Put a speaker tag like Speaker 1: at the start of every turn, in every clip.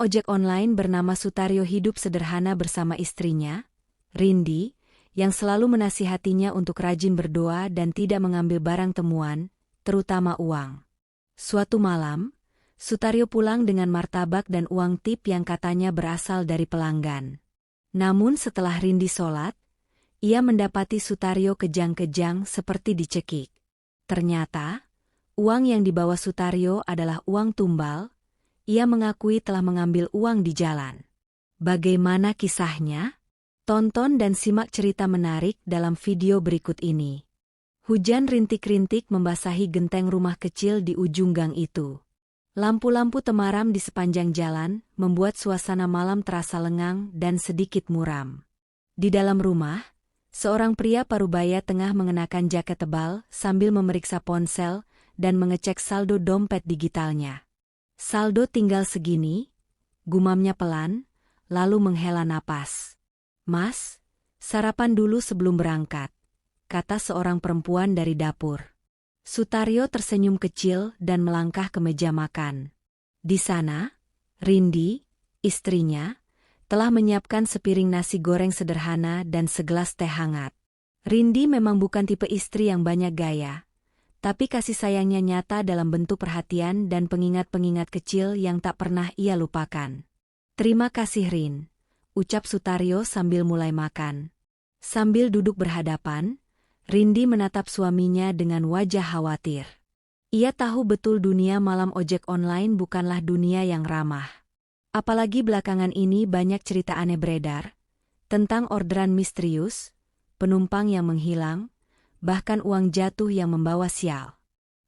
Speaker 1: ojek online bernama Sutaryo hidup sederhana bersama istrinya, Rindi, yang selalu menasihatinya untuk rajin berdoa dan tidak mengambil barang temuan, terutama uang. Suatu malam, Sutaryo pulang dengan martabak dan uang tip yang katanya berasal dari pelanggan. Namun setelah Rindi sholat, ia mendapati Sutaryo kejang-kejang seperti dicekik. Ternyata, uang yang dibawa Sutaryo adalah uang tumbal. Ia mengakui telah mengambil uang di jalan. Bagaimana kisahnya? Tonton dan simak cerita menarik dalam video berikut ini. Hujan rintik-rintik membasahi genteng rumah kecil di ujung gang itu. Lampu-lampu temaram di sepanjang jalan membuat suasana malam terasa lengang dan sedikit muram. Di dalam rumah, seorang pria parubaya tengah mengenakan jaket tebal sambil memeriksa ponsel dan mengecek saldo dompet digitalnya. "Saldo tinggal segini," gumamnya pelan, lalu menghela napas. "Mas, sarapan dulu sebelum berangkat," kata seorang perempuan dari dapur. Sutaryo tersenyum kecil dan melangkah ke meja makan. Di sana, Rindi, istrinya, telah menyiapkan sepiring nasi goreng sederhana dan segelas teh hangat. Rindi memang bukan tipe istri yang banyak gaya, tapi kasih sayangnya nyata dalam bentuk perhatian dan pengingat-pengingat kecil yang tak pernah ia lupakan. "Terima kasih Rin," ucap Sutaryo sambil mulai makan. Sambil duduk berhadapan, Rindi menatap suaminya dengan wajah khawatir. Ia tahu betul dunia malam ojek online bukanlah dunia yang ramah. Apalagi belakangan ini banyak cerita aneh beredar, tentang orderan misterius, penumpang yang menghilang, bahkan uang jatuh yang membawa sial.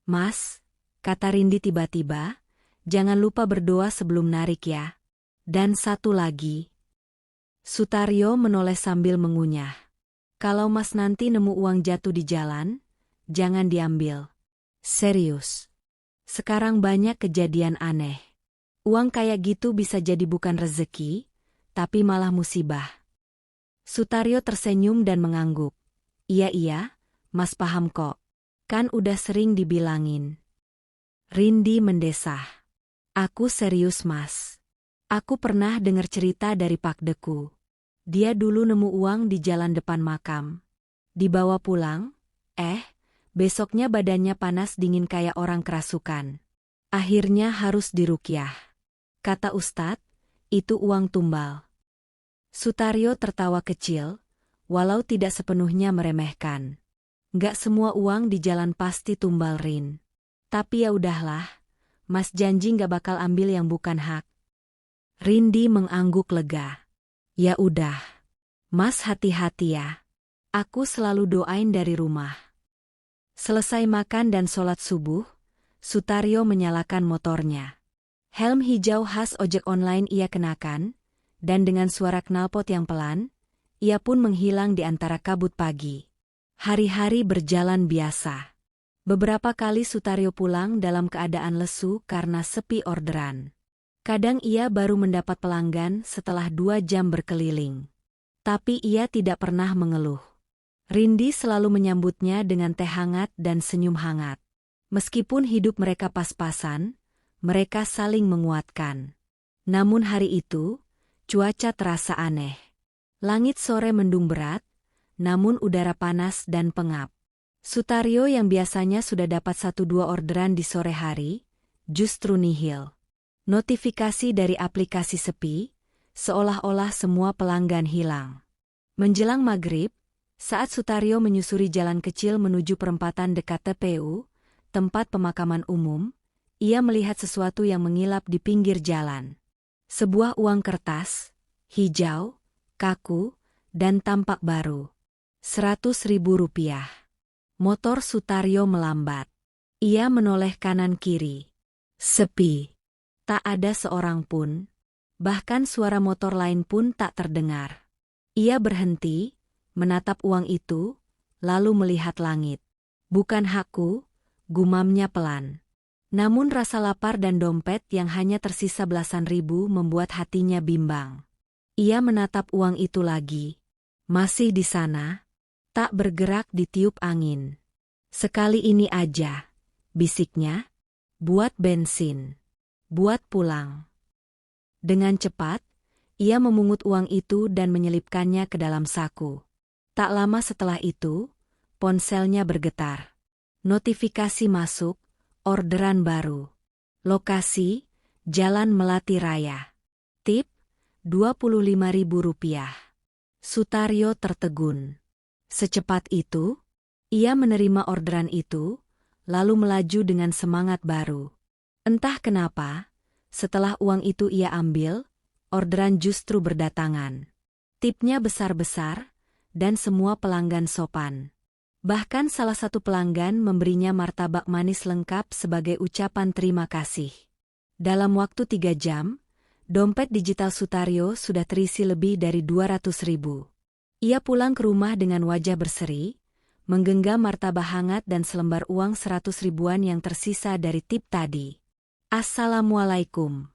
Speaker 1: "Mas," kata Rindi tiba-tiba, "jangan lupa berdoa sebelum narik ya. Dan satu lagi." Sutaryo menoleh sambil mengunyah. "Kalau Mas nanti nemu uang jatuh di jalan, jangan diambil. Serius. Sekarang banyak kejadian aneh. Uang kayak gitu bisa jadi bukan rezeki, tapi malah musibah." Sutaryo tersenyum dan mengangguk. Iya, Mas paham kok. Kan udah sering dibilangin." Rindi mendesah. "Aku serius Mas. Aku pernah dengar cerita dari Pak Deku. Dia dulu nemu uang di jalan depan makam. Dibawa pulang, besoknya badannya panas dingin kayak orang kerasukan. Akhirnya harus diruqyah. Kata Ustadz, itu uang tumbal." Sutaryo tertawa kecil, walau tidak sepenuhnya meremehkan. "Nggak semua uang di jalan pasti tumbal Rin. Tapi ya udahlah, Mas janji nggak bakal ambil yang bukan hak." Rindi mengangguk lega. "Ya udah, Mas hati-hati ya. Aku selalu doain dari rumah." Selesai makan dan sholat subuh, Sutaryo menyalakan motornya. Helm hijau khas ojek online ia kenakan, dan dengan suara knalpot yang pelan, ia pun menghilang di antara kabut pagi. Hari-hari berjalan biasa. Beberapa kali Sutaryo pulang dalam keadaan lesu karena sepi orderan. Kadang ia baru mendapat pelanggan setelah 2 jam berkeliling. Tapi ia tidak pernah mengeluh. Rindi selalu menyambutnya dengan teh hangat dan senyum hangat. Meskipun hidup mereka pas-pasan, mereka saling menguatkan. Namun hari itu, cuaca terasa aneh. Langit sore mendung berat, namun udara panas dan pengap. Sutaryo yang biasanya sudah dapat 1-2 orderan di sore hari, justru nihil. Notifikasi dari aplikasi sepi, seolah-olah semua pelanggan hilang. Menjelang maghrib, saat Sutaryo menyusuri jalan kecil menuju perempatan dekat TPU, tempat pemakaman umum, ia melihat sesuatu yang mengilap di pinggir jalan. Sebuah uang kertas, hijau, kaku, dan tampak baru. 100.000 rupiah. Motor Sutaryo melambat. Ia menoleh kanan-kiri. Sepi. Tak ada seorang pun. Bahkan suara motor lain pun tak terdengar. Ia berhenti, menatap uang itu, lalu melihat langit. "Bukan hakku," gumamnya pelan. Namun rasa lapar dan dompet yang hanya tersisa belasan ribu membuat hatinya bimbang. Ia menatap uang itu lagi. Masih di sana, tak bergerak di tiup angin. "Sekali ini aja," bisiknya. "Buat bensin. Buat pulang." Dengan cepat, ia memungut uang itu dan menyelipkannya ke dalam saku. Tak lama setelah itu, ponselnya bergetar. Notifikasi masuk, orderan baru. Lokasi, Jalan Melati Raya. Tip, Rp25.000. Sutaryo tertegun. Secepat itu, ia menerima orderan itu, lalu melaju dengan semangat baru. Entah kenapa, setelah uang itu ia ambil, orderan justru berdatangan. Tipnya besar-besar, dan semua pelanggan sopan. Bahkan salah satu pelanggan memberinya martabak manis lengkap sebagai ucapan terima kasih. Dalam waktu 3 jam, dompet digital Sutaryo sudah terisi lebih dari 200.000. Ia pulang ke rumah dengan wajah berseri, menggenggam martabak hangat dan selembar uang 100 ribuan yang tersisa dari tip tadi. "Assalamualaikum,"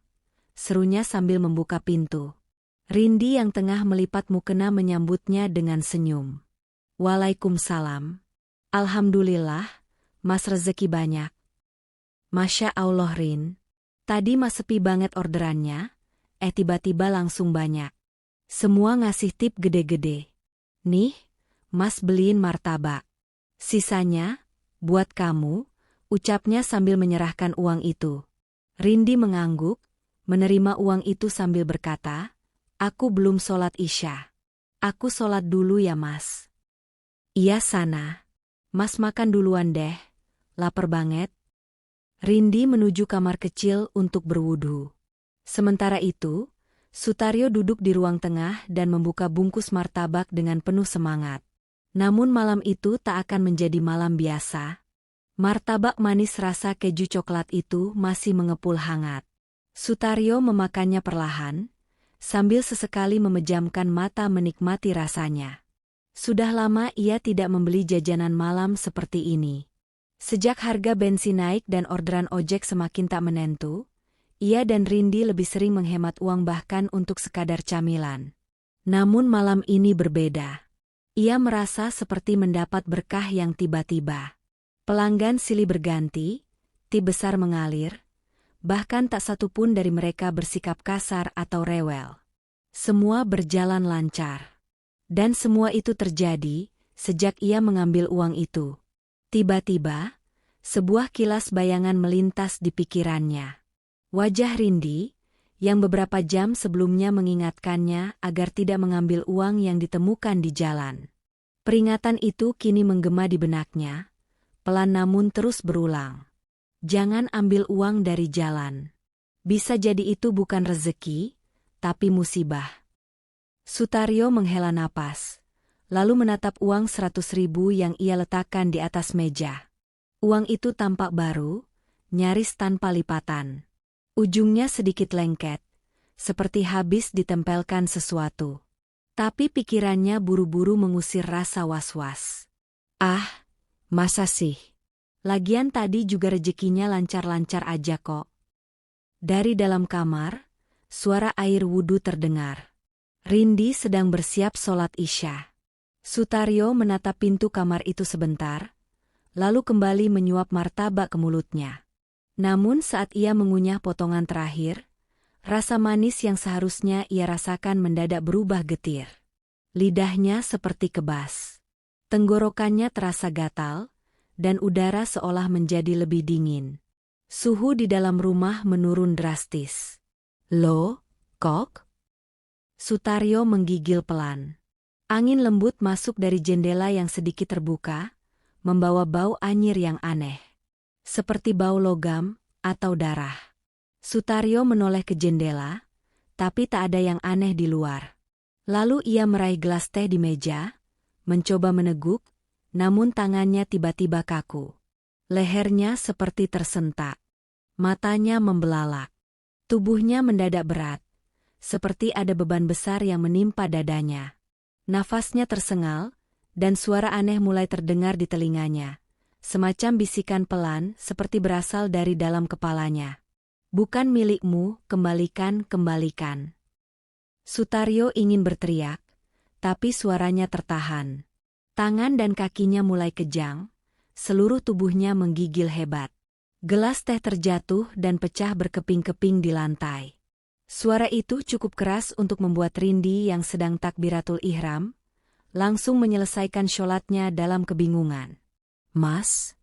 Speaker 1: serunya sambil membuka pintu. Rindi yang tengah melipat mukena menyambutnya dengan senyum. "Waalaikumsalam. Alhamdulillah, Mas rezeki banyak." "Masya Allah Rin. Tadi Mas sepi banget orderannya, tiba-tiba langsung banyak. Semua ngasih tip gede-gede. Nih, Mas beliin martabak. Sisanya, buat kamu," ucapnya sambil menyerahkan uang itu. Rindi mengangguk, menerima uang itu sambil berkata, "Aku belum sholat Isya. Aku sholat dulu ya Mas." "Iya sana. Mas makan duluan deh, lapar banget." Rindi menuju kamar kecil untuk berwudu. Sementara itu, Sutaryo duduk di ruang tengah dan membuka bungkus martabak dengan penuh semangat. Namun malam itu tak akan menjadi malam biasa. Martabak manis rasa keju coklat itu masih mengepul hangat. Sutaryo memakannya perlahan, sambil sesekali memejamkan mata menikmati rasanya. Sudah lama ia tidak membeli jajanan malam seperti ini. Sejak harga bensin naik dan orderan ojek semakin tak menentu, ia dan Rindi lebih sering menghemat uang bahkan untuk sekadar camilan. Namun malam ini berbeda. Ia merasa seperti mendapat berkah yang tiba-tiba. Pelanggan silih berganti, tip besar mengalir, bahkan tak satu pun dari mereka bersikap kasar atau rewel. Semua berjalan lancar. Dan semua itu terjadi sejak ia mengambil uang itu. Tiba-tiba, sebuah kilas bayangan melintas di pikirannya. Wajah Rindi, yang beberapa jam sebelumnya mengingatkannya agar tidak mengambil uang yang ditemukan di jalan. Peringatan itu kini menggema di benaknya, pelan namun terus berulang. Jangan ambil uang dari jalan. Bisa jadi itu bukan rezeki, tapi musibah. Sutaryo menghela napas, lalu menatap uang 100 ribu yang ia letakkan di atas meja. Uang itu tampak baru, nyaris tanpa lipatan. Ujungnya sedikit lengket, seperti habis ditempelkan sesuatu. Tapi pikirannya buru-buru mengusir rasa was-was. "Ah, masa sih? Lagian tadi juga rezekinya lancar-lancar aja kok." Dari dalam kamar, suara air wudu terdengar. Rindi sedang bersiap sholat Isya. Sutaryo menatap pintu kamar itu sebentar, lalu kembali menyuap martabak ke mulutnya. Namun saat ia mengunyah potongan terakhir, rasa manis yang seharusnya ia rasakan mendadak berubah getir. Lidahnya seperti kebas. Tenggorokannya terasa gatal, dan udara seolah menjadi lebih dingin. Suhu di dalam rumah menurun drastis. "Loh, kok?" Sutaryo menggigil pelan. Angin lembut masuk dari jendela yang sedikit terbuka, membawa bau anyir yang aneh. Seperti bau logam atau darah. Sutaryo menoleh ke jendela, tapi tak ada yang aneh di luar. Lalu ia meraih gelas teh di meja, mencoba meneguk, namun tangannya tiba-tiba kaku. Lehernya seperti tersentak. Matanya membelalak. Tubuhnya mendadak berat, seperti ada beban besar yang menimpa dadanya. Nafasnya tersengal, dan suara aneh mulai terdengar di telinganya. Semacam bisikan pelan seperti berasal dari dalam kepalanya. "Bukan milikmu, kembalikan, kembalikan." Sutaryo ingin berteriak, tapi suaranya tertahan. Tangan dan kakinya mulai kejang, seluruh tubuhnya menggigil hebat. Gelas teh terjatuh dan pecah berkeping-keping di lantai. Suara itu cukup keras untuk membuat Rindi yang sedang takbiratul ihram langsung menyelesaikan sholatnya dalam kebingungan. "Mas?"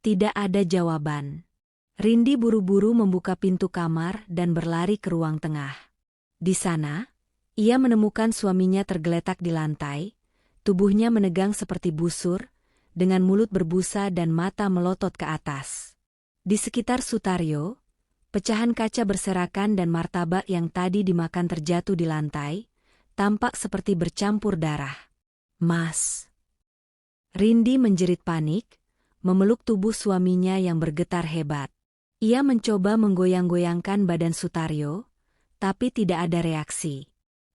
Speaker 1: Tidak ada jawaban. Rindi buru-buru membuka pintu kamar dan berlari ke ruang tengah. Di sana, ia menemukan suaminya tergeletak di lantai, tubuhnya menegang seperti busur, dengan mulut berbusa dan mata melotot ke atas. Di sekitar Sutaryo, pecahan kaca berserakan dan martabak yang tadi dimakan terjatuh di lantai, tampak seperti bercampur darah. "Mas!" Rindi menjerit panik, memeluk tubuh suaminya yang bergetar hebat. Ia mencoba menggoyang-goyangkan badan Sutaryo, tapi tidak ada reaksi.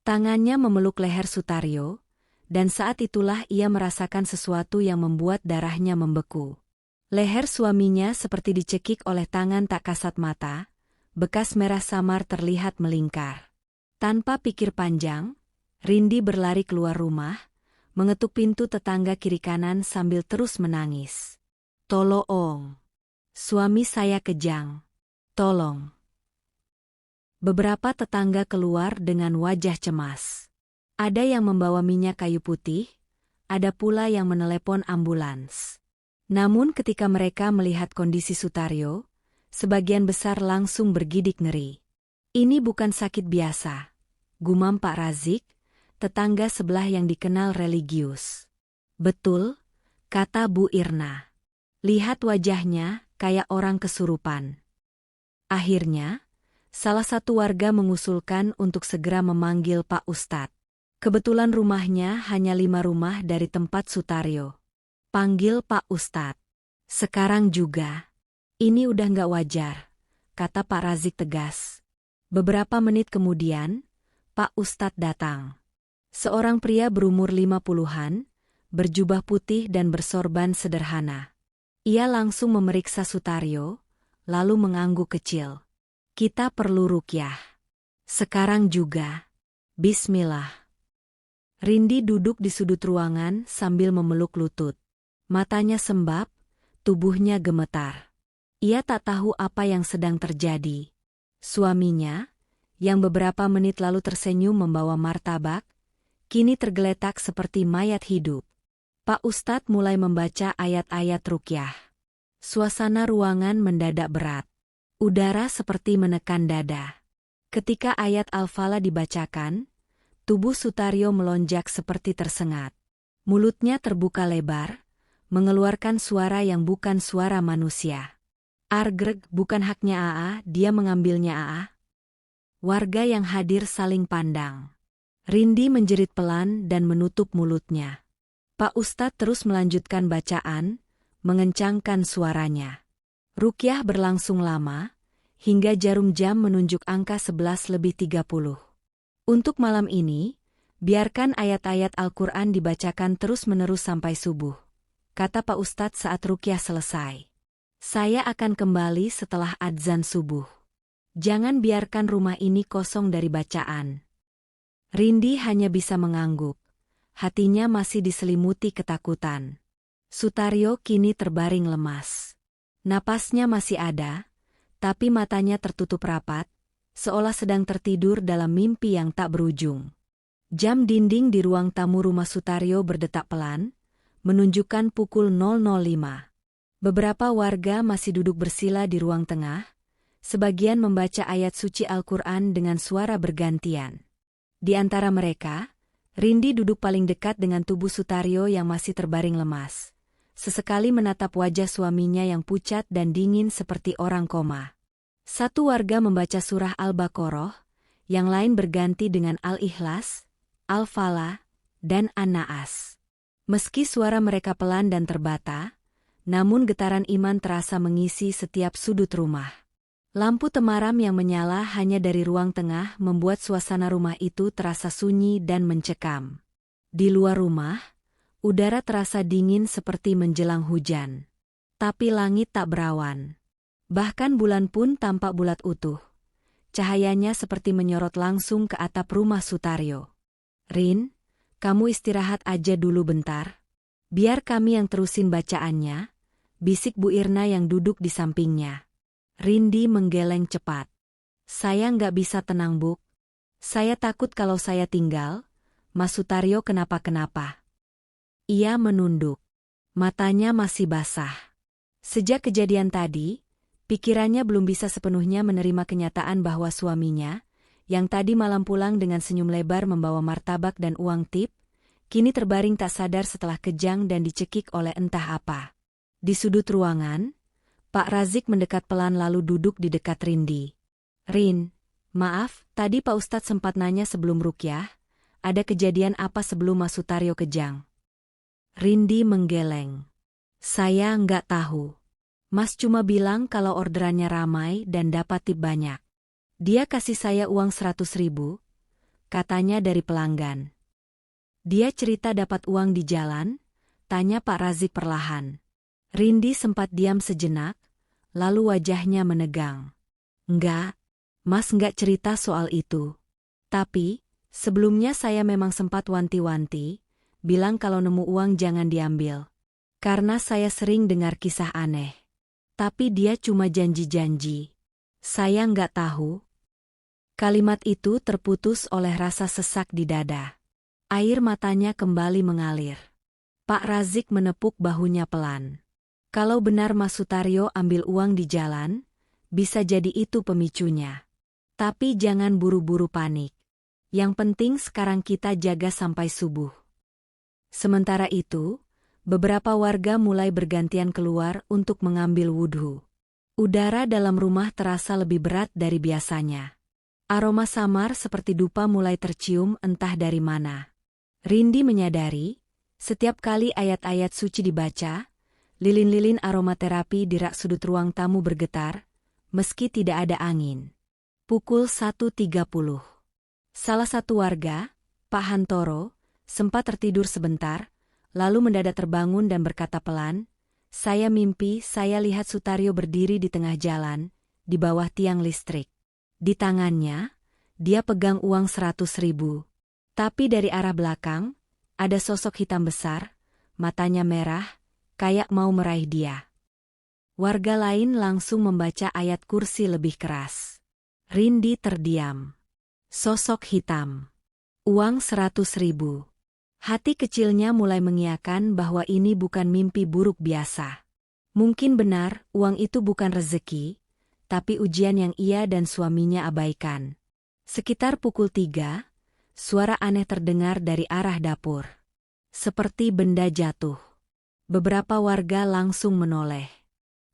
Speaker 1: Tangannya memeluk leher Sutaryo, dan saat itulah ia merasakan sesuatu yang membuat darahnya membeku. Leher suaminya seperti dicekik oleh tangan tak kasat mata, bekas merah samar terlihat melingkar. Tanpa pikir panjang, Rindi berlari keluar rumah, mengetuk pintu tetangga kiri kanan sambil terus menangis. "Tolong! Suami saya kejang. Tolong!" Beberapa tetangga keluar dengan wajah cemas. Ada yang membawa minyak kayu putih, ada pula yang menelepon ambulans. Namun ketika mereka melihat kondisi Sutaryo, sebagian besar langsung bergidik ngeri. "Ini bukan sakit biasa," gumam Pak Razik, tetangga sebelah yang dikenal religius. "Betul," kata Bu Irna. "Lihat wajahnya, kayak orang kesurupan." Akhirnya, salah satu warga mengusulkan untuk segera memanggil Pak Ustadz. Kebetulan rumahnya hanya 5 rumah dari tempat Sutaryo. "Panggil Pak Ustadz. Sekarang juga." "Ini udah nggak wajar," kata Pak Razik tegas. Beberapa menit kemudian, Pak Ustadz datang. Seorang pria berumur 50-an, berjubah putih dan bersorban sederhana. Ia langsung memeriksa Sutaryo, lalu mengangguk kecil. "Kita perlu ruqyah. Sekarang juga. Bismillah." Rindi duduk di sudut ruangan sambil memeluk lutut. Matanya sembab, tubuhnya gemetar. Ia tak tahu apa yang sedang terjadi. Suaminya, yang beberapa menit lalu tersenyum membawa martabak, kini tergeletak seperti mayat hidup. Pak Ustadz mulai membaca ayat-ayat ruqyah. Suasana ruangan mendadak berat. Udara seperti menekan dada. Ketika ayat Al-Falah dibacakan, tubuh Sutaryo melonjak seperti tersengat. Mulutnya terbuka lebar, mengeluarkan suara yang bukan suara manusia. "Argreg, bukan haknya Aa, dia mengambilnya Aa." Warga yang hadir saling pandang. Rindi menjerit pelan dan menutup mulutnya. Pak Ustadz terus melanjutkan bacaan, mengencangkan suaranya. Ruqyah berlangsung lama, hingga jarum jam menunjuk angka 11:30. "Untuk malam ini, biarkan ayat-ayat Al-Quran dibacakan terus-menerus sampai subuh," kata Pak Ustadz saat ruqyah selesai. "Saya akan kembali setelah adzan subuh. Jangan biarkan rumah ini kosong dari bacaan." Rindi hanya bisa mengangguk. Hatinya masih diselimuti ketakutan. Sutaryo kini terbaring lemas. Napasnya masih ada, tapi matanya tertutup rapat, seolah sedang tertidur dalam mimpi yang tak berujung. Jam dinding di ruang tamu rumah Sutaryo berdetak pelan, menunjukkan pukul 00.05. Beberapa warga masih duduk bersila di ruang tengah, sebagian membaca ayat suci Al-Quran dengan suara bergantian. Di antara mereka, Rindi duduk paling dekat dengan tubuh Sutaryo yang masih terbaring lemas. Sesekali menatap wajah suaminya yang pucat dan dingin seperti orang koma. Satu warga membaca surah Al-Baqarah, yang lain berganti dengan Al-Ikhlas, Al-Falah, dan An-Naas. Meski suara mereka pelan dan terbata, namun getaran iman terasa mengisi setiap sudut rumah. Lampu temaram yang menyala hanya dari ruang tengah membuat suasana rumah itu terasa sunyi dan mencekam. Di luar rumah, udara terasa dingin seperti menjelang hujan. Tapi langit tak berawan. Bahkan bulan pun tampak bulat utuh. Cahayanya seperti menyorot langsung ke atap rumah Sutaryo. "Rin, kamu istirahat aja dulu bentar. Biar kami yang terusin bacaannya," bisik Bu Irna yang duduk di sampingnya. Rindi menggeleng cepat. Saya nggak bisa tenang, Bu. Saya takut kalau saya tinggal, Mas Sutaryo kenapa-kenapa. Ia menunduk. Matanya masih basah. Sejak kejadian tadi, pikirannya belum bisa sepenuhnya menerima kenyataan bahwa suaminya, yang tadi malam pulang dengan senyum lebar membawa martabak dan uang tip, kini terbaring tak sadar setelah kejang dan dicekik oleh entah apa. Di sudut ruangan, Pak Razik mendekat pelan lalu duduk di dekat Rindi. Rin, maaf, tadi Pak Ustadz sempat nanya sebelum rukyah, ada kejadian apa sebelum Mas Sutaryo kejang? Rindi menggeleng. Saya nggak tahu. Mas cuma bilang kalau orderannya ramai dan dapat tip banyak. Dia kasih saya uang 100.000, katanya dari pelanggan. Dia cerita dapat uang di jalan, tanya Pak Razik perlahan. Rindi sempat diam sejenak, lalu wajahnya menegang. Enggak, Mas nggak cerita soal itu. Tapi, sebelumnya saya memang sempat wanti-wanti, bilang kalau nemu uang jangan diambil. Karena saya sering dengar kisah aneh. Tapi dia cuma janji-janji. Saya nggak tahu. Kalimat itu terputus oleh rasa sesak di dada. Air matanya kembali mengalir. Pak Razik menepuk bahunya pelan. Kalau benar Mas Sutaryo ambil uang di jalan, bisa jadi itu pemicunya. Tapi jangan buru-buru panik. Yang penting sekarang kita jaga sampai subuh. Sementara itu, beberapa warga mulai bergantian keluar untuk mengambil wudhu. Udara dalam rumah terasa lebih berat dari biasanya. Aroma samar seperti dupa mulai tercium entah dari mana. Rindi menyadari, setiap kali ayat-ayat suci dibaca, lilin-lilin aromaterapi di rak sudut ruang tamu bergetar, meski tidak ada angin. Pukul 1.30. Salah satu warga, Pak Hantoro, sempat tertidur sebentar, lalu mendadak terbangun dan berkata pelan, saya mimpi saya lihat Sutaryo berdiri di tengah jalan, di bawah tiang listrik. Di tangannya, dia pegang uang 100.000. Tapi dari arah belakang, ada sosok hitam besar, matanya merah, kayak mau meraih dia. Warga lain langsung membaca ayat kursi lebih keras. Rindi terdiam. Sosok hitam. Uang 100.000. Hati kecilnya mulai mengiyakan bahwa ini bukan mimpi buruk biasa. Mungkin benar, uang itu bukan rezeki, tapi ujian yang ia dan suaminya abaikan. Sekitar pukul 3, suara aneh terdengar dari arah dapur. Seperti benda jatuh. Beberapa warga langsung menoleh.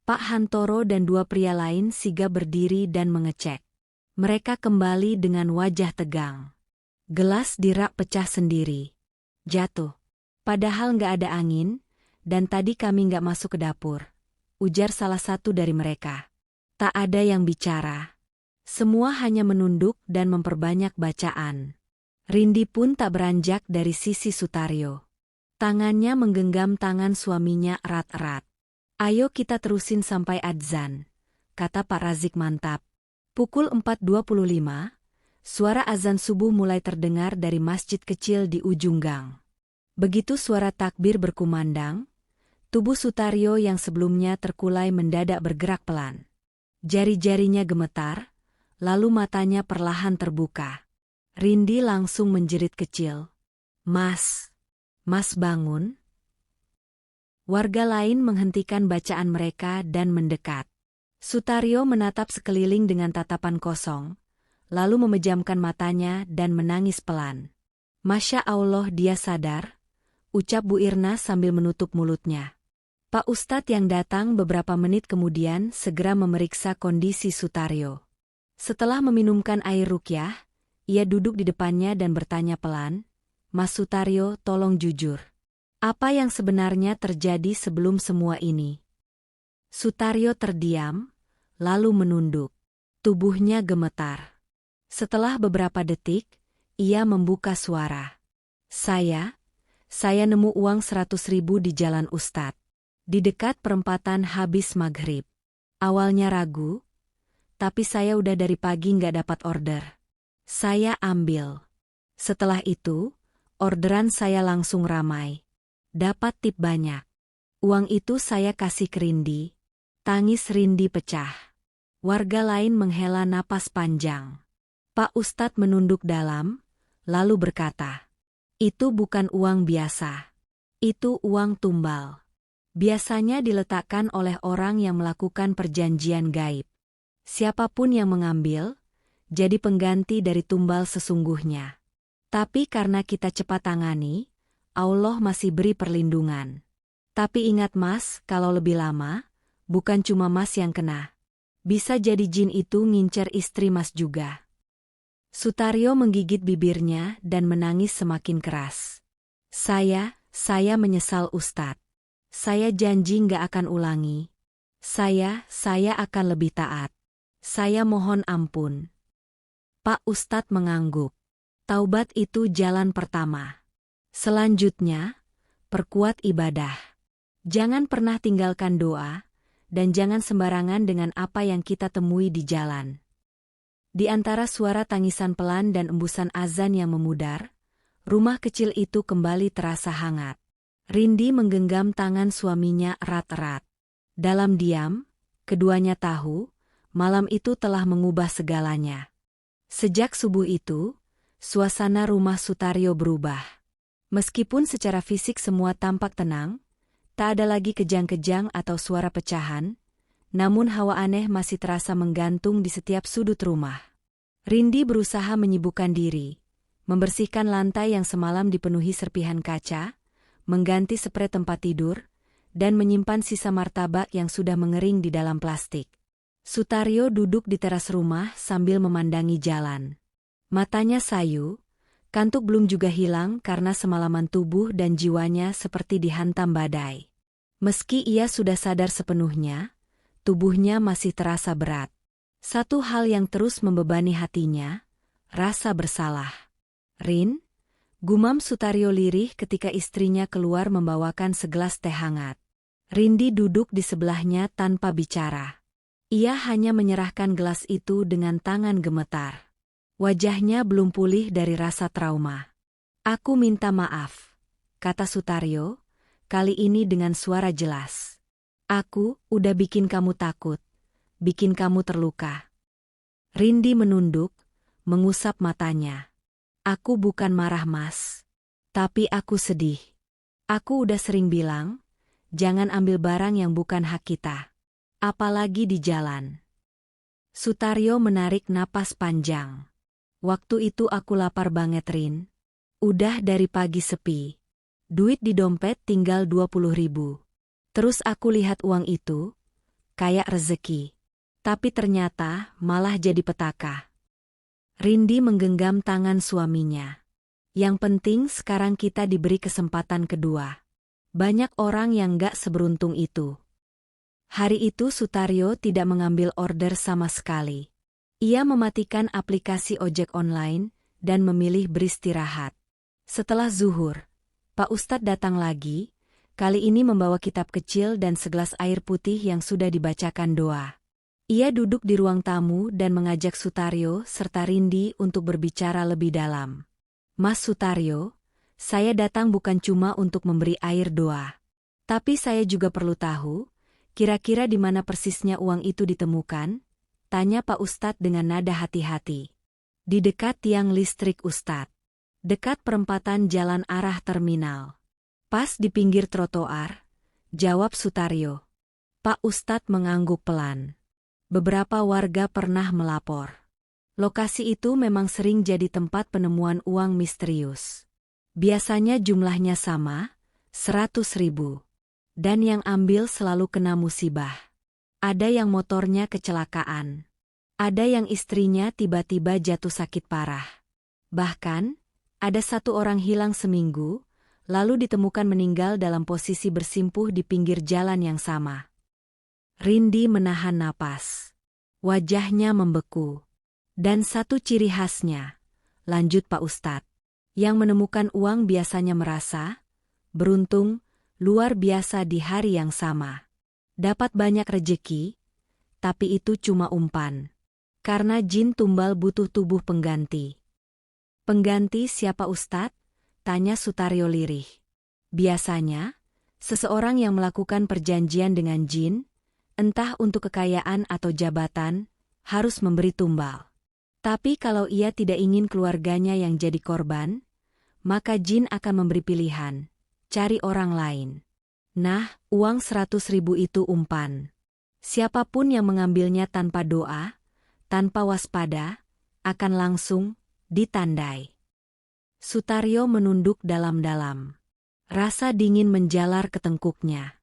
Speaker 1: Pak Hantoro dan dua pria lain sigap berdiri dan mengecek. Mereka kembali dengan wajah tegang. Gelas di rak pecah sendiri. Jatuh. Padahal nggak ada angin, dan tadi kami nggak masuk ke dapur. Ujar salah satu dari mereka. Tak ada yang bicara. Semua hanya menunduk dan memperbanyak bacaan. Rindi pun tak beranjak dari sisi Sutaryo. Tangannya menggenggam tangan suaminya erat-erat. Ayo kita terusin sampai adzan, kata Pak Razik mantap. Pukul 4.25, suara azan subuh mulai terdengar dari masjid kecil di ujung gang. Begitu suara takbir berkumandang, tubuh Sutaryo yang sebelumnya terkulai mendadak bergerak pelan. Jari-jarinya gemetar, lalu matanya perlahan terbuka. Rindi langsung menjerit kecil. Mas bangun. Warga lain menghentikan bacaan mereka dan mendekat. Sutaryo menatap sekeliling dengan tatapan kosong, lalu memejamkan matanya dan menangis pelan. Masya Allah dia sadar, ucap Bu Irna sambil menutup mulutnya. Pak Ustadz yang datang beberapa menit kemudian segera memeriksa kondisi Sutaryo. Setelah meminumkan air rukyah, ia duduk di depannya dan bertanya pelan, Mas Sutaryo tolong jujur. Apa yang sebenarnya terjadi sebelum semua ini? Sutaryo terdiam, lalu menunduk. Tubuhnya gemetar. Setelah beberapa detik, ia membuka suara. Saya nemu uang 100.000 di Jalan Ustadz. Di dekat perempatan habis maghrib. Awalnya ragu, tapi saya udah dari pagi nggak dapat order. Saya ambil. Setelah itu, orderan saya langsung ramai. Dapat tip banyak. Uang itu saya kasih ke Rindi. Tangis Rindi pecah. Warga lain menghela napas panjang. Pak Ustadz menunduk dalam, lalu berkata, "Itu bukan uang biasa. Itu uang tumbal. Biasanya diletakkan oleh orang yang melakukan perjanjian gaib. Siapapun yang mengambil, jadi pengganti dari tumbal sesungguhnya. Tapi karena kita cepat tangani, Allah masih beri perlindungan. Tapi ingat Mas, kalau lebih lama, bukan cuma Mas yang kena. Bisa jadi jin itu ngincer istri Mas juga." Sutaryo menggigit bibirnya dan menangis semakin keras. Saya menyesal Ustadz. Saya janji nggak akan ulangi. Saya akan lebih taat. Saya mohon ampun. Pak Ustadz mengangguk. Taubat itu jalan pertama. Selanjutnya, perkuat ibadah. Jangan pernah tinggalkan doa, dan jangan sembarangan dengan apa yang kita temui di jalan. Di antara suara tangisan pelan dan embusan azan yang memudar, rumah kecil itu kembali terasa hangat. Rindi menggenggam tangan suaminya erat-erat. Dalam diam, keduanya tahu, malam itu telah mengubah segalanya. Sejak subuh itu, suasana rumah Sutaryo berubah. Meskipun secara fisik semua tampak tenang, tak ada lagi kejang-kejang atau suara pecahan, namun hawa aneh masih terasa menggantung di setiap sudut rumah. Rindi berusaha menyibukkan diri, membersihkan lantai yang semalam dipenuhi serpihan kaca, mengganti sprei tempat tidur, dan menyimpan sisa martabak yang sudah mengering di dalam plastik. Sutaryo duduk di teras rumah sambil memandangi jalan. Matanya sayu, kantuk belum juga hilang karena semalaman tubuh dan jiwanya seperti dihantam badai. Meski ia sudah sadar sepenuhnya, tubuhnya masih terasa berat. Satu hal yang terus membebani hatinya, rasa bersalah. "Rin," gumam Sutaryo lirih ketika istrinya keluar membawakan segelas teh hangat. Rindi duduk di sebelahnya tanpa bicara. Ia hanya menyerahkan gelas itu dengan tangan gemetar. Wajahnya belum pulih dari rasa trauma. "Aku minta maaf," kata Sutaryo, kali ini dengan suara jelas. "Aku udah bikin kamu takut, bikin kamu terluka." Rindi menunduk, mengusap matanya. "Aku bukan marah Mas. Tapi aku sedih. Aku udah sering bilang, jangan ambil barang yang bukan hak kita. Apalagi di jalan." Sutaryo menarik napas panjang. "Waktu itu aku lapar banget Rin. Udah dari pagi sepi. Duit di dompet tinggal 20.000. Terus aku lihat uang itu, kayak rezeki. Tapi ternyata malah jadi petaka." Rindi menggenggam tangan suaminya. "Yang penting sekarang kita diberi kesempatan kedua. Banyak orang yang gak seberuntung itu." Hari itu Sutaryo tidak mengambil order sama sekali. Ia mematikan aplikasi ojek online dan memilih beristirahat. Setelah zuhur, Pak Ustadz datang lagi, kali ini membawa kitab kecil dan segelas air putih yang sudah dibacakan doa. Ia duduk di ruang tamu dan mengajak Sutaryo serta Rindi untuk berbicara lebih dalam. "Mas Sutaryo, saya datang bukan cuma untuk memberi air doa. Tapi saya juga perlu tahu, kira-kira di mana persisnya uang itu ditemukan?" tanya Pak Ustadz dengan nada hati-hati. "Di dekat tiang listrik Ustadz. Dekat perempatan jalan arah terminal. Pas di pinggir trotoar," jawab Sutaryo. Pak Ustadz mengangguk pelan. Beberapa warga pernah melapor. Lokasi itu memang sering jadi tempat penemuan uang misterius. Biasanya jumlahnya sama, 100.000. Dan yang ambil selalu kena musibah. Ada yang motornya kecelakaan. Ada yang istrinya tiba-tiba jatuh sakit parah. Bahkan, ada satu orang hilang seminggu, lalu ditemukan meninggal dalam posisi bersimpuh di pinggir jalan yang sama. Rindi menahan napas. Wajahnya membeku. "Dan satu ciri khasnya," lanjut Pak Ustadz, "yang menemukan uang biasanya merasa beruntung, luar biasa di hari yang sama. Dapat banyak rejeki, tapi itu cuma umpan. Karena jin tumbal butuh tubuh pengganti." "Pengganti siapa Ustadz?" tanya Sutaryo lirih. "Biasanya, seseorang yang melakukan perjanjian dengan jin, Entah untuk kekayaan atau jabatan, harus memberi tumbal. Tapi kalau ia tidak ingin keluarganya yang jadi korban, maka jin akan memberi pilihan, cari orang lain. Nah, uang 100.000 itu umpan. Siapapun yang mengambilnya tanpa doa, tanpa waspada, akan langsung ditandai. Sutaryo menunduk dalam-dalam. Rasa dingin menjalar ke tengkuknya.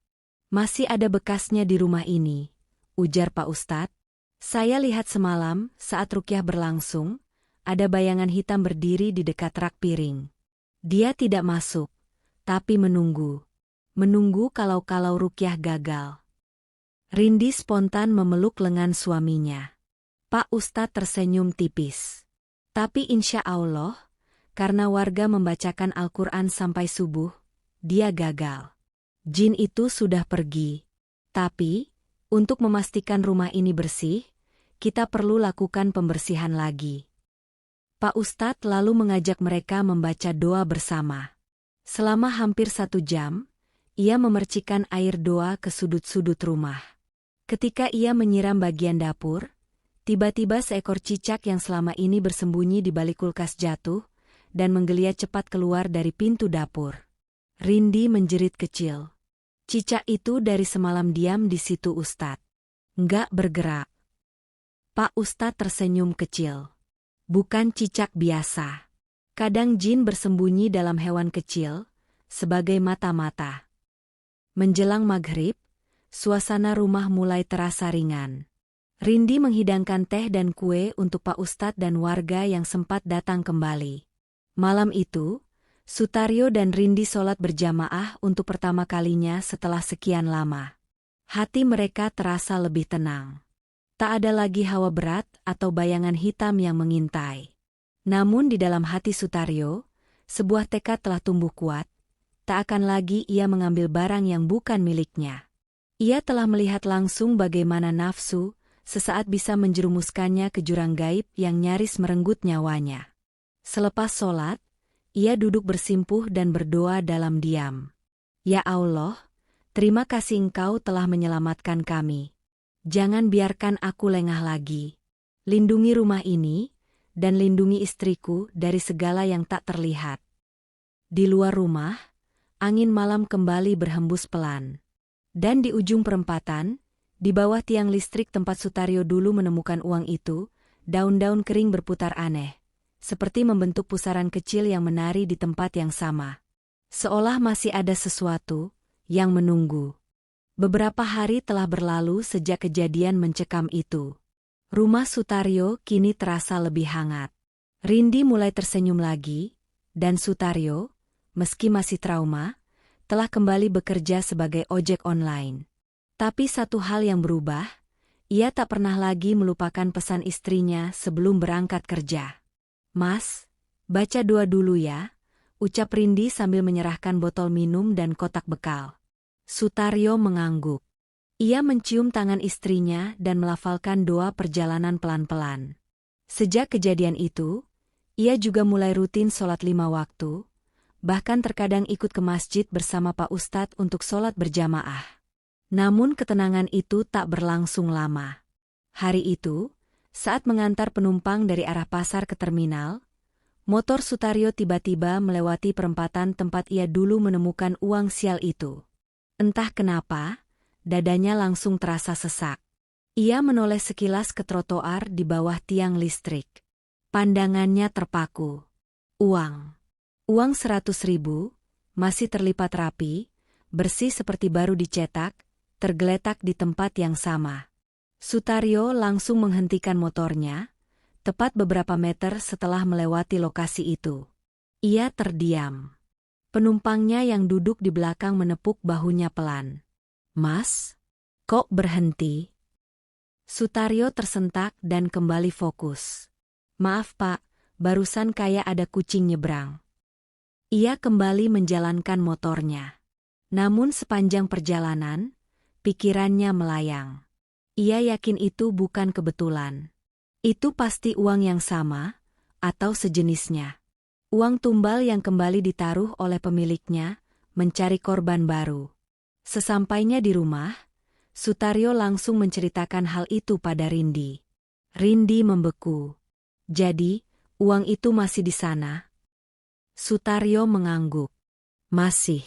Speaker 1: Masih ada bekasnya di rumah ini, ujar Pak Ustadz. Saya lihat semalam saat rukyah berlangsung, ada bayangan hitam berdiri di dekat rak piring. Dia tidak masuk, tapi menunggu. Menunggu kalau-kalau rukyah gagal. Rindi spontan memeluk lengan suaminya. Pak Ustadz tersenyum tipis. Tapi insya Allah, karena warga membacakan Al-Quran sampai subuh, dia gagal. Jin itu sudah pergi. Tapi, untuk memastikan rumah ini bersih, kita perlu lakukan pembersihan lagi. Pak Ustadz lalu mengajak mereka membaca doa bersama. Selama hampir 1 jam, ia memercikan air doa ke sudut-sudut rumah. Ketika ia menyiram bagian dapur, tiba-tiba seekor cicak yang selama ini bersembunyi di balik kulkas jatuh dan menggeliat cepat keluar dari pintu dapur. Rindi menjerit kecil. Cicak itu dari semalam diam di situ Ustadz. Nggak bergerak. Pak Ustadz tersenyum kecil. Bukan cicak biasa. Kadang jin bersembunyi dalam hewan kecil, sebagai mata-mata. Menjelang maghrib, suasana rumah mulai terasa ringan. Rindi menghidangkan teh dan kue untuk Pak Ustadz dan warga yang sempat datang kembali. Malam itu, Sutaryo dan Rindi sholat berjamaah untuk pertama kalinya setelah sekian lama. Hati mereka terasa lebih tenang. Tak ada lagi hawa berat atau bayangan hitam yang mengintai. Namun di dalam hati Sutaryo, sebuah tekad telah tumbuh kuat. Tak akan lagi ia mengambil barang yang bukan miliknya. Ia telah melihat langsung bagaimana nafsu sesaat bisa menjerumuskannya ke jurang gaib yang nyaris merenggut nyawanya. Selepas sholat, ia duduk bersimpuh dan berdoa dalam diam. Ya Allah, terima kasih Engkau telah menyelamatkan kami. Jangan biarkan aku lengah lagi. Lindungi rumah ini, dan lindungi istriku dari segala yang tak terlihat. Di luar rumah, angin malam kembali berhembus pelan. Dan di ujung perempatan, di bawah tiang listrik tempat Sutaryo dulu menemukan uang itu, daun-daun kering berputar aneh. Seperti membentuk pusaran kecil yang menari di tempat yang sama. Seolah masih ada sesuatu yang menunggu. Beberapa hari telah berlalu sejak kejadian mencekam itu. Rumah Sutaryo kini terasa lebih hangat. Rindi mulai tersenyum lagi, dan Sutaryo, meski masih trauma, telah kembali bekerja sebagai ojek online. Tapi satu hal yang berubah, ia tak pernah lagi melupakan pesan istrinya sebelum berangkat kerja. Mas, baca doa dulu ya, ucap Rindi sambil menyerahkan botol minum dan kotak bekal. Sutaryo mengangguk. Ia mencium tangan istrinya dan melafalkan doa perjalanan pelan-pelan. Sejak kejadian itu, ia juga mulai rutin sholat 5 waktu, bahkan terkadang ikut ke masjid bersama Pak Ustadz untuk sholat berjamaah. Namun ketenangan itu tak berlangsung lama. Hari itu, saat mengantar penumpang dari arah pasar ke terminal, motor Sutaryo tiba-tiba melewati perempatan tempat ia dulu menemukan uang sial itu. Entah kenapa, dadanya langsung terasa sesak. Ia menoleh sekilas ke trotoar di bawah tiang listrik. Pandangannya terpaku. Uang 100.000, masih terlipat rapi, bersih seperti baru dicetak, tergeletak di tempat yang sama. Sutaryo langsung menghentikan motornya, tepat beberapa meter setelah melewati lokasi itu. Ia terdiam. Penumpangnya yang duduk di belakang menepuk bahunya pelan. Mas, kok berhenti? Sutaryo tersentak dan kembali fokus. Maaf Pak, barusan kayak ada kucing nyebrang. Ia kembali menjalankan motornya. Namun sepanjang perjalanan, pikirannya melayang. Ia yakin itu bukan kebetulan. Itu pasti uang yang sama, atau sejenisnya. Uang tumbal yang kembali ditaruh oleh pemiliknya, mencari korban baru. Sesampainya di rumah, Sutaryo langsung menceritakan hal itu pada Rindi. Rindi membeku. Jadi, uang itu masih di sana? Sutaryo mengangguk. Masih.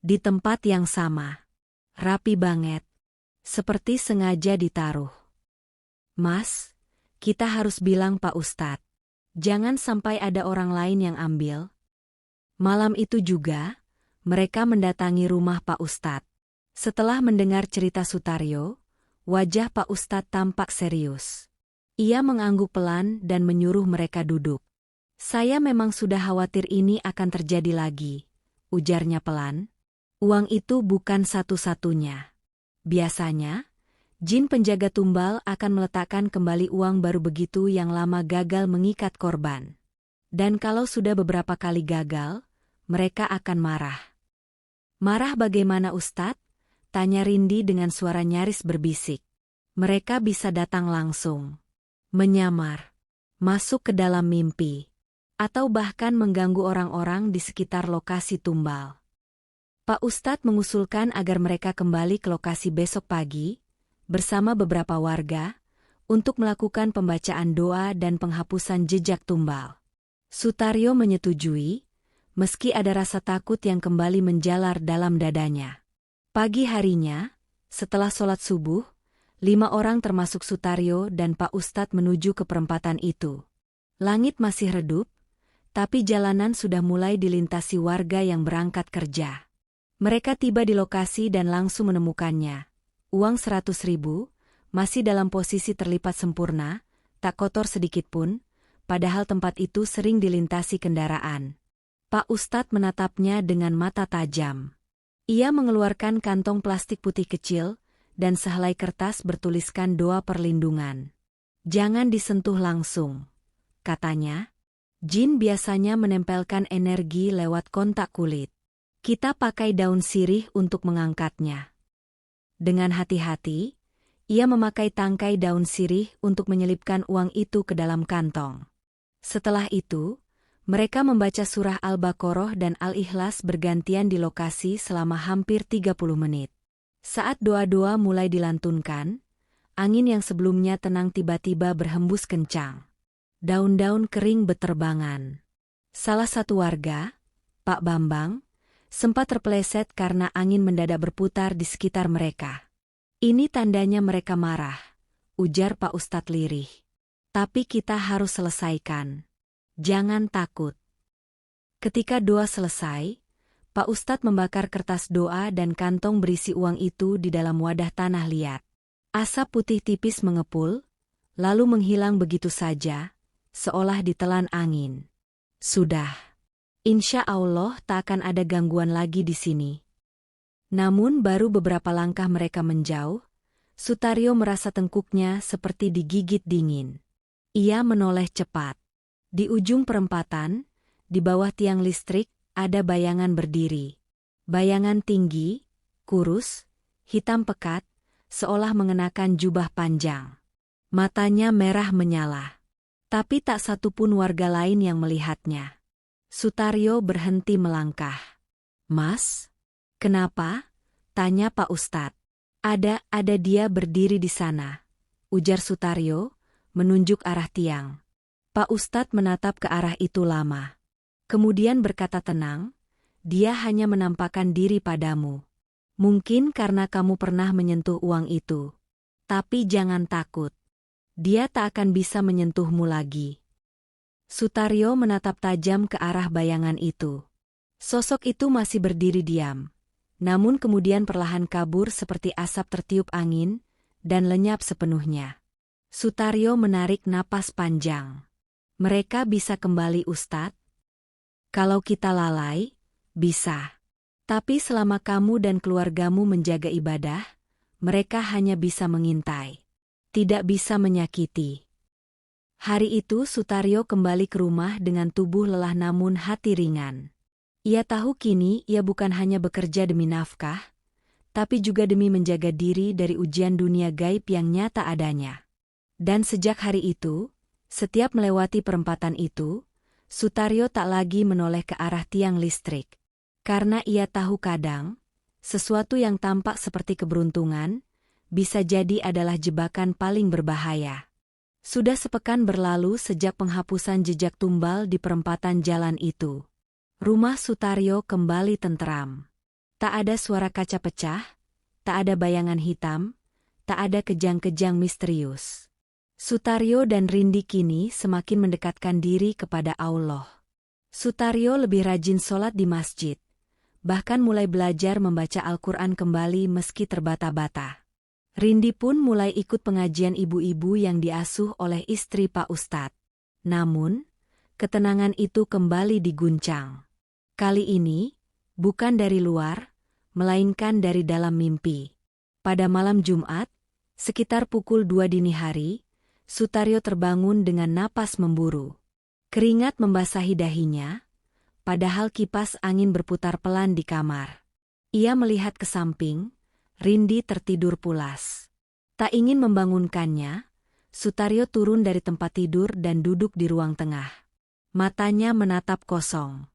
Speaker 1: Di tempat yang sama. Rapi banget. Seperti sengaja ditaruh. Mas, kita harus bilang Pak Ustadz. Jangan sampai ada orang lain yang ambil. Malam itu juga, mereka mendatangi rumah Pak Ustadz. Setelah mendengar cerita Sutaryo, wajah Pak Ustadz tampak serius. Ia mengangguk pelan dan menyuruh mereka duduk. Saya memang sudah khawatir ini akan terjadi lagi, ujarnya pelan. Uang itu bukan satu-satunya. Biasanya, jin penjaga tumbal akan meletakkan kembali uang baru begitu yang lama gagal mengikat korban. Dan kalau sudah beberapa kali gagal, mereka akan marah. Marah bagaimana Ustadz? Tanya Rindi dengan suara nyaris berbisik. Mereka bisa datang langsung. Menyamar. Masuk ke dalam mimpi. Atau bahkan mengganggu orang-orang di sekitar lokasi tumbal. Pak Ustadz mengusulkan agar mereka kembali ke lokasi besok pagi, bersama beberapa warga, untuk melakukan pembacaan doa dan penghapusan jejak tumbal. Sutaryo menyetujui, meski ada rasa takut yang kembali menjalar dalam dadanya. Pagi harinya, setelah sholat subuh, 5 orang termasuk Sutaryo dan Pak Ustadz menuju ke perempatan itu. Langit masih redup, tapi jalanan sudah mulai dilintasi warga yang berangkat kerja. Mereka tiba di lokasi dan langsung menemukannya. Uang 100.000, masih dalam posisi terlipat sempurna, tak kotor sedikit pun, padahal tempat itu sering dilintasi kendaraan. Pak Ustadz menatapnya dengan mata tajam. Ia mengeluarkan kantong plastik putih kecil, dan sehelai kertas bertuliskan doa perlindungan. Jangan disentuh langsung, katanya. Jin biasanya menempelkan energi lewat kontak kulit. Kita pakai daun sirih untuk mengangkatnya. Dengan hati-hati, ia memakai tangkai daun sirih untuk menyelipkan uang itu ke dalam kantong. Setelah itu, mereka membaca surah Al-Baqarah dan Al-Ikhlas bergantian di lokasi selama hampir 30 menit. Saat doa-doa mulai dilantunkan, angin yang sebelumnya tenang tiba-tiba berhembus kencang. Daun-daun kering beterbangan. Salah satu warga, Pak Bambang, sempat terpeleset karena angin mendadak berputar di sekitar mereka. Ini tandanya mereka marah, ujar Pak Ustadz lirih. Tapi kita harus selesaikan. Jangan takut. Ketika doa selesai, Pak Ustadz membakar kertas doa dan kantong berisi uang itu di dalam wadah tanah liat. Asap putih tipis mengepul, lalu menghilang begitu saja, seolah ditelan angin. Sudah. Insya Allah tak akan ada gangguan lagi di sini. Namun baru beberapa langkah mereka menjauh, Sutaryo merasa tengkuknya seperti digigit dingin. Ia menoleh cepat. Di ujung perempatan, di bawah tiang listrik, ada bayangan berdiri. Bayangan tinggi, kurus, hitam pekat, seolah mengenakan jubah panjang. Matanya merah menyala. Tapi tak satu pun warga lain yang melihatnya. Sutaryo berhenti melangkah. Mas? Kenapa? Tanya Pak Ustadz. Ada dia berdiri di sana, ujar Sutaryo, menunjuk arah tiang. Pak Ustadz menatap ke arah itu lama. Kemudian berkata tenang, dia hanya menampakkan diri padamu. Mungkin karena kamu pernah menyentuh uang itu. Tapi jangan takut. Dia tak akan bisa menyentuhmu lagi. Sutaryo menatap tajam ke arah bayangan itu. Sosok itu masih berdiri diam. Namun kemudian perlahan kabur seperti asap tertiup angin, dan lenyap sepenuhnya. Sutaryo menarik napas panjang. Mereka bisa kembali Ustadz? Kalau kita lalai, bisa. Tapi selama kamu dan keluargamu menjaga ibadah, mereka hanya bisa mengintai. Tidak bisa menyakiti. Hari itu Sutaryo kembali ke rumah dengan tubuh lelah namun hati ringan. Ia tahu kini ia bukan hanya bekerja demi nafkah, tapi juga demi menjaga diri dari ujian dunia gaib yang nyata adanya. Dan sejak hari itu, setiap melewati perempatan itu, Sutaryo tak lagi menoleh ke arah tiang listrik. Karena ia tahu kadang, sesuatu yang tampak seperti keberuntungan, bisa jadi adalah jebakan paling berbahaya. Sudah sepekan berlalu sejak penghapusan jejak tumbal di perempatan jalan itu. Rumah Sutaryo kembali tenteram. Tak ada suara kaca pecah, tak ada bayangan hitam, tak ada kejang-kejang misterius. Sutaryo dan Rindi kini semakin mendekatkan diri kepada Allah. Sutaryo lebih rajin sholat di masjid, bahkan mulai belajar membaca Al-Quran kembali meski terbata-bata. Rindi pun mulai ikut pengajian ibu-ibu yang diasuh oleh istri Pak Ustadz. Namun, ketenangan itu kembali diguncang. Kali ini, bukan dari luar, melainkan dari dalam mimpi. Pada malam Jumat, sekitar pukul 2 dini hari, Sutaryo terbangun dengan napas memburu. Keringat membasahi dahinya, padahal kipas angin berputar pelan di kamar. Ia melihat ke samping, Rindi tertidur pulas. Tak ingin membangunkannya, Sutaryo turun dari tempat tidur dan duduk di ruang tengah. Matanya menatap kosong.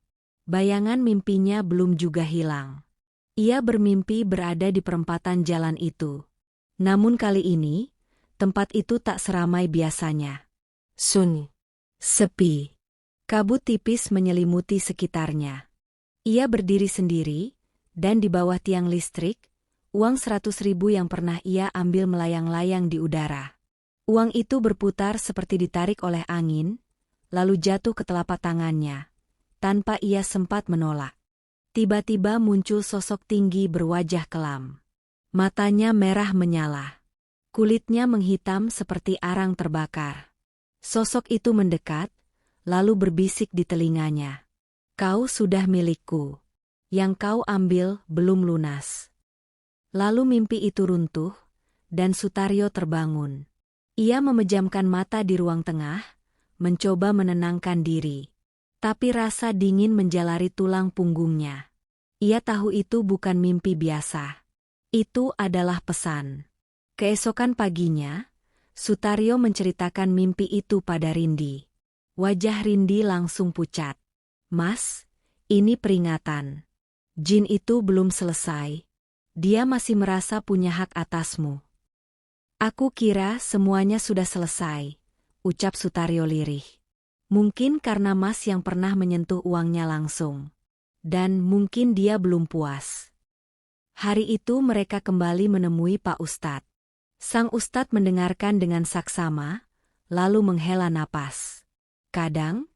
Speaker 1: Bayangan mimpinya belum juga hilang. Ia bermimpi berada di perempatan jalan itu. Namun kali ini, tempat itu tak seramai biasanya. Sunyi. Sepi. Kabut tipis menyelimuti sekitarnya. Ia berdiri sendiri, dan di bawah tiang listrik, uang 100.000 yang pernah ia ambil melayang-layang di udara. Uang itu berputar seperti ditarik oleh angin, lalu jatuh ke telapak tangannya, tanpa ia sempat menolak. Tiba-tiba muncul sosok tinggi berwajah kelam. Matanya merah menyala. Kulitnya menghitam seperti arang terbakar. Sosok itu mendekat, lalu berbisik di telinganya. "Kau sudah milikku. Yang kau ambil belum lunas." Lalu mimpi itu runtuh, dan Sutaryo terbangun. Ia memejamkan mata di ruang tengah, mencoba menenangkan diri. Tapi rasa dingin menjalari tulang punggungnya. Ia tahu itu bukan mimpi biasa. Itu adalah pesan. Keesokan paginya, Sutaryo menceritakan mimpi itu pada Rindi. Wajah Rindi langsung pucat. "Mas, ini peringatan. Jin itu belum selesai. Dia masih merasa punya hak atasmu." "Aku kira semuanya sudah selesai," ucap Sutaryo lirih. Mungkin karena Mas yang pernah menyentuh uangnya langsung. Dan mungkin dia belum puas. Hari itu mereka kembali menemui Pak Ustadz. Sang Ustadz mendengarkan dengan saksama, lalu menghela napas. Kadang,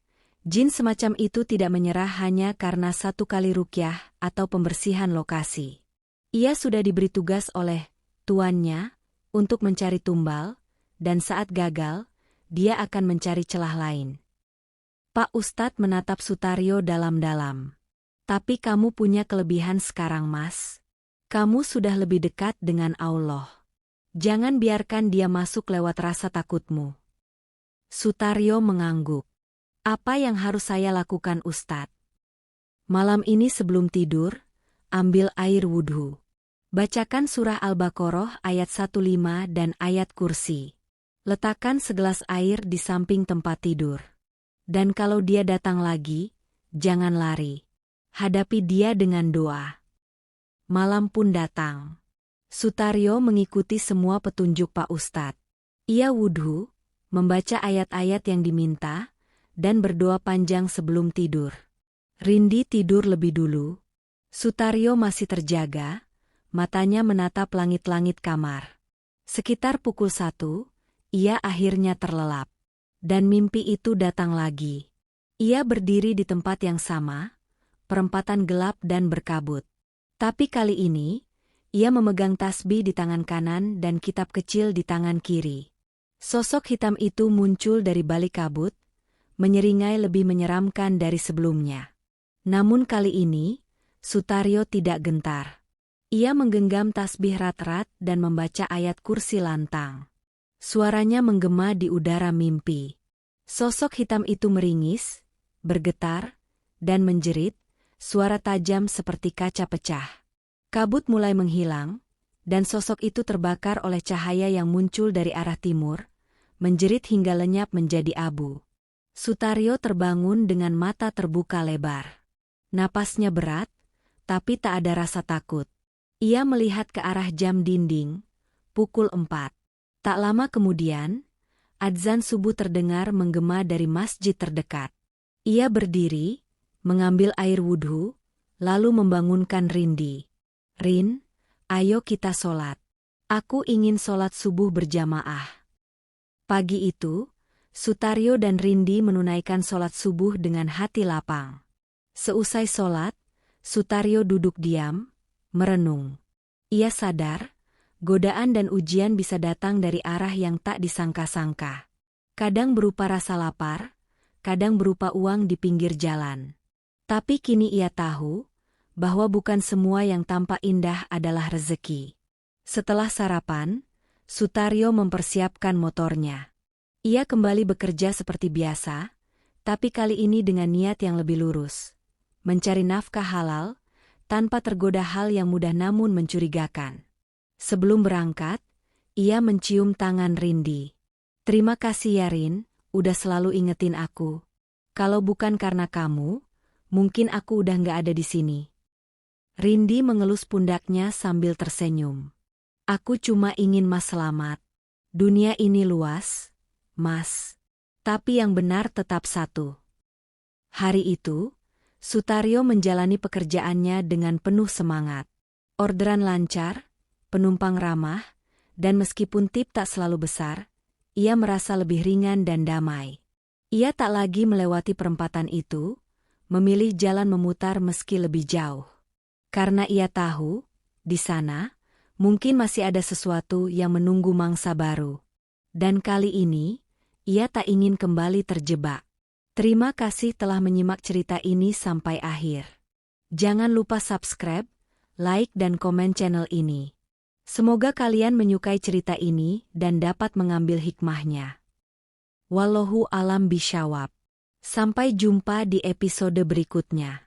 Speaker 1: jin semacam itu tidak menyerah hanya karena satu kali ruqyah atau pembersihan lokasi. Ia sudah diberi tugas oleh tuannya untuk mencari tumbal, dan saat gagal, dia akan mencari celah lain. Pak Ustadz menatap Sutaryo dalam-dalam. "Tapi kamu punya kelebihan sekarang, Mas. Kamu sudah lebih dekat dengan Allah. Jangan biarkan dia masuk lewat rasa takutmu." Sutaryo mengangguk. "Apa yang harus saya lakukan, Ustadz?" "Malam ini sebelum tidur, ambil air wudhu. Bacakan surah Al-Baqarah ayat 15 dan ayat kursi. Letakkan segelas air di samping tempat tidur. Dan kalau dia datang lagi, jangan lari. Hadapi dia dengan doa." Malam pun datang. Sutaryo mengikuti semua petunjuk Pak Ustadz. Ia wudhu, membaca ayat-ayat yang diminta, dan berdoa panjang sebelum tidur. Rindi tidur lebih dulu. Sutaryo masih terjaga, matanya menatap langit-langit kamar. Sekitar pukul 1, ia akhirnya terlelap. Dan mimpi itu datang lagi. Ia berdiri di tempat yang sama, perempatan gelap dan berkabut. Tapi kali ini, ia memegang tasbih di tangan kanan dan kitab kecil di tangan kiri. Sosok hitam itu muncul dari balik kabut, menyeringai lebih menyeramkan dari sebelumnya. Namun kali ini, Sutaryo tidak gentar. Ia menggenggam tasbih rat-rat dan membaca ayat kursi lantang. Suaranya menggema di udara mimpi. Sosok hitam itu meringis, bergetar, dan menjerit, suara tajam seperti kaca pecah. Kabut mulai menghilang, dan sosok itu terbakar oleh cahaya yang muncul dari arah timur, menjerit hingga lenyap menjadi abu. Sutaryo terbangun dengan mata terbuka lebar. Napasnya berat, tapi tak ada rasa takut. Ia melihat ke arah jam dinding, Pukul 4. Tak lama kemudian, adzan subuh terdengar menggema dari masjid terdekat. Ia berdiri, mengambil air wudhu, lalu membangunkan Rindi. "Rin, ayo kita sholat. Aku ingin sholat subuh berjamaah." Pagi itu, Sutaryo dan Rindi menunaikan sholat subuh dengan hati lapang. Seusai sholat, Sutaryo duduk diam, merenung. Ia sadar, godaan dan ujian bisa datang dari arah yang tak disangka-sangka. Kadang berupa rasa lapar, kadang berupa uang di pinggir jalan. Tapi kini ia tahu bahwa bukan semua yang tampak indah adalah rezeki. Setelah sarapan, Sutaryo mempersiapkan motornya. Ia kembali bekerja seperti biasa, tapi kali ini dengan niat yang lebih lurus. Mencari nafkah halal, tanpa tergoda hal yang mudah namun mencurigakan. Sebelum berangkat, ia mencium tangan Rindi. "Terima kasih ya Rin, udah selalu ingetin aku. Kalau bukan karena kamu, mungkin aku udah nggak ada di sini." Rindi mengelus pundaknya sambil tersenyum. "Aku cuma ingin Mas selamat. Dunia ini luas, Mas. Tapi yang benar tetap satu." Hari itu, Sutaryo menjalani pekerjaannya dengan penuh semangat. Orderan lancar, penumpang ramah, dan meskipun tip tak selalu besar, ia merasa lebih ringan dan damai. Ia tak lagi melewati perempatan itu, memilih jalan memutar meski lebih jauh. Karena ia tahu, di sana, mungkin masih ada sesuatu yang menunggu mangsa baru. Dan kali ini, ia tak ingin kembali terjebak. Terima kasih telah menyimak cerita ini sampai akhir. Jangan lupa subscribe, like dan komen channel ini. Semoga kalian menyukai cerita ini dan dapat mengambil hikmahnya. Wallahu alam bishawab. Sampai jumpa di episode berikutnya.